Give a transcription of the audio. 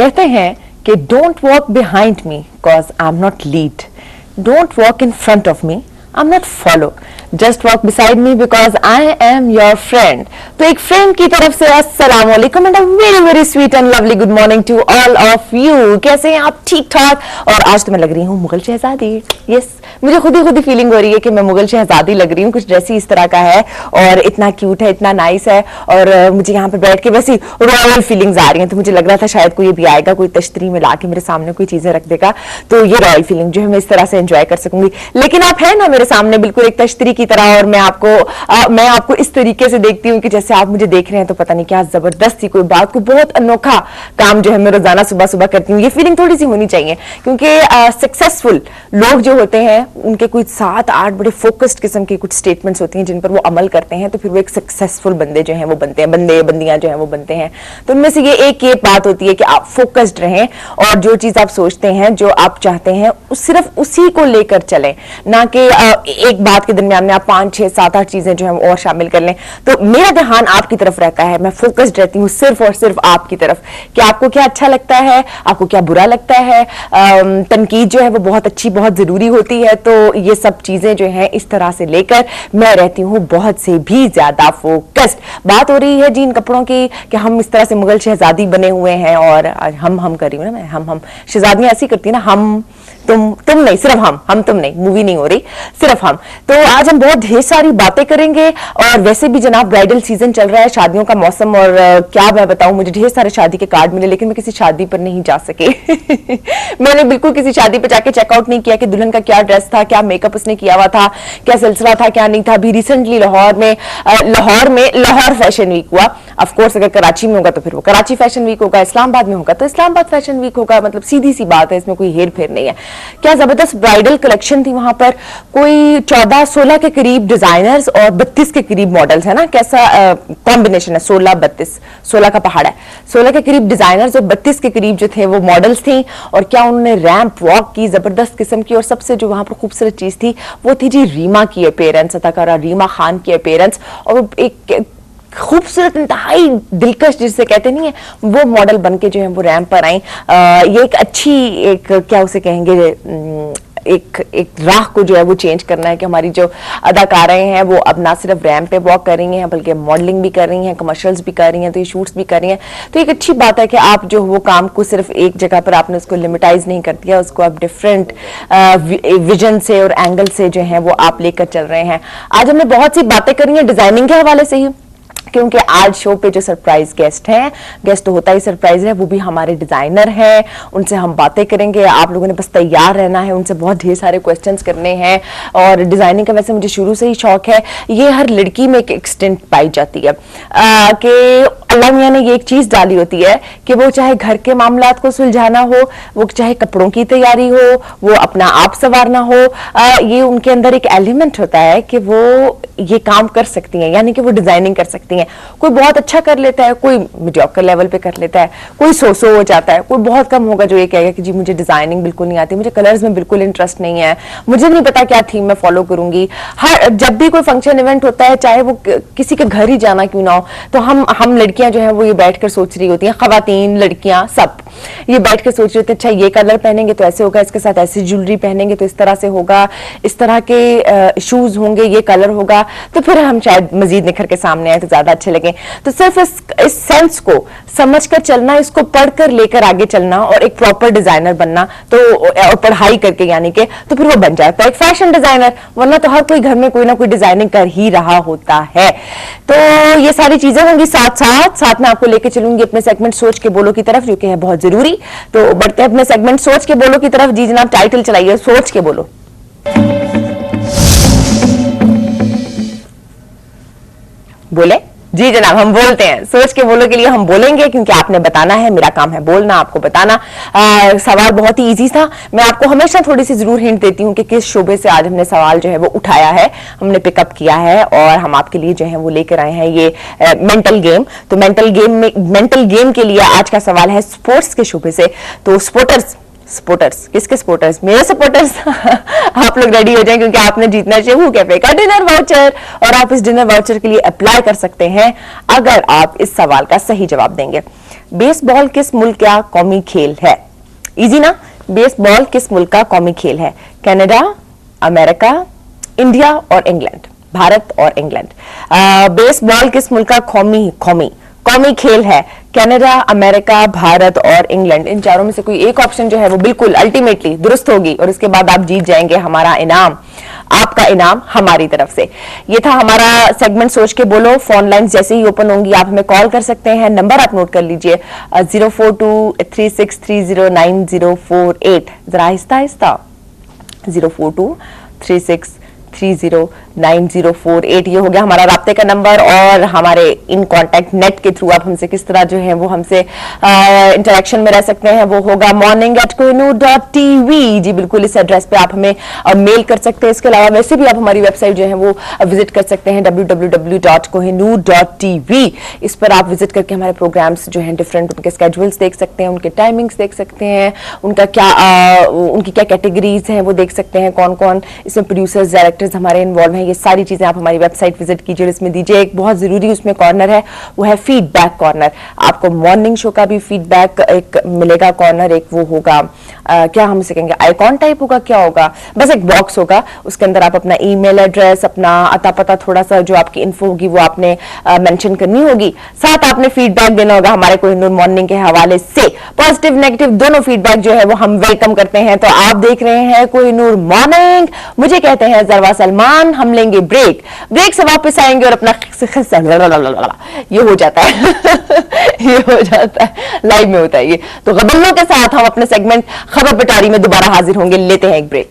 कहते हैं कि don't walk behind me cause I am not lead, don't walk in front of me I am not follow, just walk beside me because I am your friend. तो एक friend की तरफ से अस्सलाम वालेकुम and a very very sweet and lovely good morning to all of you. कैसे हैं आप? ठीक ठाक। और आज तो मैं लग रही हूँ मुगल शहजादी। यस, मुझे खुद ही फीलिंग हो रही है कि मैं मुगल शहजादी लग रही हूँ। कुछ ड्रेस ही इस तरह का है और इतना क्यूट है, इतना नाइस है और मुझे यहाँ पर बैठ के वैसी रॉयल फीलिंग्स आ रही हैं। तो मुझे लग रहा था शायद कोई भी आएगा, कोई तश्तरी में ला के मेरे सामने कोई चीजें रख देगा तो ये रॉयल फीलिंग जो है मैं इस तरह से एंजॉय कर सकूंगी। लेकिन आप है ना मेरे सामने बिल्कुल एक तश्तरी की तरह और मैं आपको इस तरीके से देखती हूँ कि जैसे आप मुझे देख रहे हैं तो पता नहीं क्या जबरदस्ती कोई बात को बहुत अनोखा काम जो है मैं रोजाना सुबह सुबह करती हूँ। ये फीलिंग थोड़ी सी होनी चाहिए क्योंकि सक्सेसफुल लोग जो होते हैं उनके कुछ 7-8 बड़े फोकस्ड किस्म की कुछ स्टेटमेंट्स होती हैं जिन पर वो अमल करते हैं तो फिर वो एक सक्सेसफुल बंदे जो हैं वो बनते हैं, बंदियां जो हैं वो बनते हैं। तो उनमें से ये बात होती है कि आप फोकस्ड रहें और जो चीज आप सोचते हैं, जो आप चाहते हैं सिर्फ उसी को लेकर चलें, ना कि एक बात के दरमियान में आप 5-6-7-8 चीजें जो है और शामिल कर लें। तो मेरा ध्यान आपकी तरफ रहता है, मैं फोकस्ड रहती हूँ सिर्फ और सिर्फ आपकी तरफ कि आपको क्या अच्छा लगता है, आपको क्या बुरा लगता है। तनकीद जो है वो बहुत अच्छी, बहुत जरूरी होती है। तो ये सब चीजें जो हैं इस तरह से लेकर मैं रहती हूँ बहुत से भी ज्यादा फोकस्ड। बात हो रही है जी इन कपड़ों की कि हम इस तरह से मुगल शहजादी बने हुए हैं और हम कर रही हूँ ना मैं, हम शहजादियां ऐसी करती है ना, हम तुम नहीं, सिर्फ हम तुम नहीं, मूवी नहीं हो रही, सिर्फ हम। तो आज हम बहुत ढेर सारी बातें करेंगे और वैसे भी जनाब ब्राइडल सीजन चल रहा है, शादियों का मौसम और क्या मैं बताऊं, मुझे ढेर सारे शादी के कार्ड मिले लेकिन मैं किसी शादी पर नहीं जा सके। मैंने बिल्कुल किसी शादी पर जाके चेकआउट नहीं किया कि दुल्हन का क्या ड्रेस था, क्या मेकअप उसने किया हुआ था, क्या सिलसिला था, क्या नहीं था। अभी रिसेंटली लाहौर फैशन वीक हुआ। ऑफ कोर्स अगर कराची में होगा तो फिर वो कराची फैशन वीक होगा, इस्लामाबाद में होगा तो इस्लामाबाद फैशन वीक होगा। मतलब सीधी सी बात है, इसमें कोई हेर फेर नहीं है। क्या जबरदस्त ब्राइडल कलेक्शन थी वहां पर, कोई 14-16 के करीब डिजाइनर्स और 32 के करीब मॉडल्स है ना, कैसा कॉम्बिनेशन है, 16-32, 16 का पहाड़ है, 16 के करीब डिजाइनर्स और 32 के करीब जो थे वो मॉडल्स थी। और क्या उन्होंने रैंप वॉक की जबरदस्त किस्म की। और सबसे जो वहां पर खूबसूरत चीज थी वो थी जी रीमा की अपीयरेंस, अदाकारा रीमा खान की अपीयरेंस। और एक खूबसूरत इंतहाई दिलकश जिसे कहते नहीं है वो मॉडल बनके जो है वो रैंप पर आई। ये एक अच्छी, एक क्या उसे कहेंगे, एक राह को जो है वो चेंज करना है कि हमारी जो अदाकाराएं हैं वो अब ना सिर्फ रैंप पे वॉक कर रही हैं बल्कि मॉडलिंग भी कर रही हैं, कमर्शियल्स भी कर रही हैं, तो ये शूट्स भी कर रही हैं। तो एक अच्छी बात है कि आप जो वो काम को सिर्फ एक जगह पर आपने उसको लिमिटाइज नहीं कर दिया, उसको आप डिफरेंट विजन से और एंगल से जो है वो आप लेकर चल रहे हैं। आज हमने बहुत सी बातें करी हैं डिजाइनिंग के हवाले से ही, क्योंकि आज शो पे जो सरप्राइज गेस्ट हैं, गेस्ट तो होता ही सरप्राइज है, वो भी हमारे डिजाइनर हैं, उनसे हम बातें करेंगे। आप लोगों ने बस तैयार रहना है, उनसे बहुत ढेर सारे क्वेश्चंस करने हैं। और डिजाइनिंग का वैसे मुझे शुरू से ही शौक है, ये हर लड़की में एक एक्सटेंट पाई जाती है कि अल्लाह मियां ने ये एक चीज डाली होती है कि वो चाहे घर के मामलात को सुलझाना हो, वो चाहे कपड़ों की तैयारी हो, वो अपना आप संवारना हो, ये उनके अंदर एक एलिमेंट होता है कि वो ये काम कर सकती हैं, यानी कि वो डिजाइनिंग कर सकती हैं। कोई बहुत अच्छा कर लेता है, कोई मीडियोकर लेवल पे कर लेता है, कोई सो हो जाता है, कोई बहुत कम होगा जो ये कहेगा कि जी मुझे डिजाइनिंग बिल्कुल नहीं आती, मुझे कलर्स में बिल्कुल इंटरेस्ट नहीं है, मुझे नहीं पता क्या थीम मैं फॉलो करूंगी। हर जब भी कोई फंक्शन इवेंट होता है, चाहे वो किसी के घर ही जाना क्यों ना हो, तो हम लड़कियां जो है वो ये बैठकर सोच रही होती हैं, खवातीन लड़कियां सब ये बैठकर सोच रहे होते हैं, अच्छा ये कलर पहनेंगे तो ऐसे होगा, इसके साथ ऐसी ज्वेलरी पहनेंगे तो इस तरह से होगा, इस तरह के शूज होंगे, ये कलर होगा, तो फिर हम शायद मजीद निखर के सामने आए तो ज्यादा अच्छे लगे। तो सिर्फ इस सेंस को समझकर चलना, इसको पढ़कर लेकर आगे चलना और एक प्रॉपर डिजाइनर बनना, तो और पढ़ाई करके यानी कि, तो फिर वो बन जाता है एक फैशन डिजाइनर। वरना तो हर कोई घर में कोई ना कोई डिजाइनिंग कर ही रहा होता है। तो ये सारी चीजें होंगी साथ में आपको लेके चलूंगी अपने सेगमेंट सोच के बोलो की तरफ, जो कि है बहुत जरूरी। तो बढ़ते हैं अपने सेगमेंट सोच के बोलो की तरफ। जी जनाब, टाइटल चलाइए, सोच के बोलो। बोले जी जनाब, हम बोलते हैं। सोच के बोलो के लिए हम बोलेंगे क्योंकि आपने बताना है, मेरा काम है बोलना, आपको बताना। सवाल बहुत ही इजी था। मैं आपको हमेशा थोड़ी सी जरूर हिंट देती हूँ कि किस शोबे से आज हमने सवाल जो है वो उठाया है, हमने पिकअप किया है और हम आपके लिए जो है वो लेकर आए हैं ये मेंटल गेम। तो मेंटल गेम के लिए आज का सवाल है स्पोर्ट्स के शोबे से। तो स्पोर्टर्स सपोर्टर्स, किसके सपोर्टर्स? मेरे सपोर्टर्स। आप लोग रेडी हो जाएं क्योंकि आपने जीतना शेहू कैफे का डिनर वाउचर, और आप इस डिनर वाउचर के लिए अप्लाई कर सकते हैं अगर आप इस सवाल का सही जवाब देंगे। बेसबॉल किस मुल्क का कौमी खेल है? इजी ना? बेसबॉल किस मुल्क का कौमी खेल है? कनाडा, अमेरिका, इंडिया और इंग्लैंड। भारत और इंग्लैंड। बेसबॉल किस मुल्क का कौमी खेल है? कनाडा, अमेरिका, भारत और इंग्लैंड। इन चारों में से कोई एक ऑप्शन जो है वो बिल्कुल अल्टीमेटली दुरुस्त होगी और इसके बाद आप जीत जाएंगे हमारा इनाम, आपका इनाम हमारी तरफ से। ये था हमारा सेगमेंट सोच के बोलो। फोन लाइन जैसे ही ओपन होंगी आप हमें कॉल कर सकते हैं। नंबर आप नोट कर लीजिए 04236309048। जरा आहिस्ता आहिस्ता 04236309048 ये हो गया हमारा राब्ते का नंबर। और हमारे इन कांटेक्ट नेट के थ्रू आप हमसे किस तरह जो है वो हमसे इंटरेक्शन में रह सकते हैं, वो होगा morning@kohinoor.tv। जी बिल्कुल, इस एड्रेस पे आप हमें मेल कर सकते हैं। इसके अलावा वैसे भी आप हमारी वेबसाइट जो है वो विजिट कर सकते हैं www.kohinoor.tv। इस पर आप विजिट करके हमारे प्रोग्राम्स जो हैं डिफरेंट उनके स्केड्यूल्स देख सकते हैं, उनके टाइमिंग्स देख सकते हैं, उनका क्या उनकी क्या कैटेगरीज हैं वो देख सकते हैं, कौन कौन इसमें प्रोड्यूसर्स डायरेक्टर्स हमारे इन्वॉल्व हैं। ये सारी चीजें आप हमारी वेबसाइट विजिट कीजिए, इसमें दीजिए। एक बहुत जरूरी उसमें कॉर्नर है, वो है फीडबैक कॉर्नर। आपको मॉर्निंग शो का भी फीडबैक एक मिलेगा कॉर्नर, एक वो होगा क्या हम इसे कहेंगे, आइकॉन टाइप होगा, क्या होगा, बस एक बॉक्स होगा, उसके अंदर आप अपना ईमेल एड्रेस, अपना अता पता, थोड़ा सा जो आपकी इन्फो होगी वो आपने मेंशन करनी होगी। साथ आपने फीडबैक देना होगा हमारे कोहिनूर मॉर्निंग के हवाले से। पॉजिटिव नेगेटिव दोनों फीडबैक जो है वो हम वेलकम करते हैं। तो आप देख रहे हैं कोहिनूर मॉर्निंग, मुझे कहते हैं जरवा सलमान। हम लेंगे ब्रेक से वापस आएंगे और अपना ये हो जाता है ये हो जाता है, लाइव में होता है ये। तो गबल्लों के साथ हम अपने सेगमेंट खबर पिटारी में दोबारा हाजिर होंगे। लेते हैं एक ब्रेक।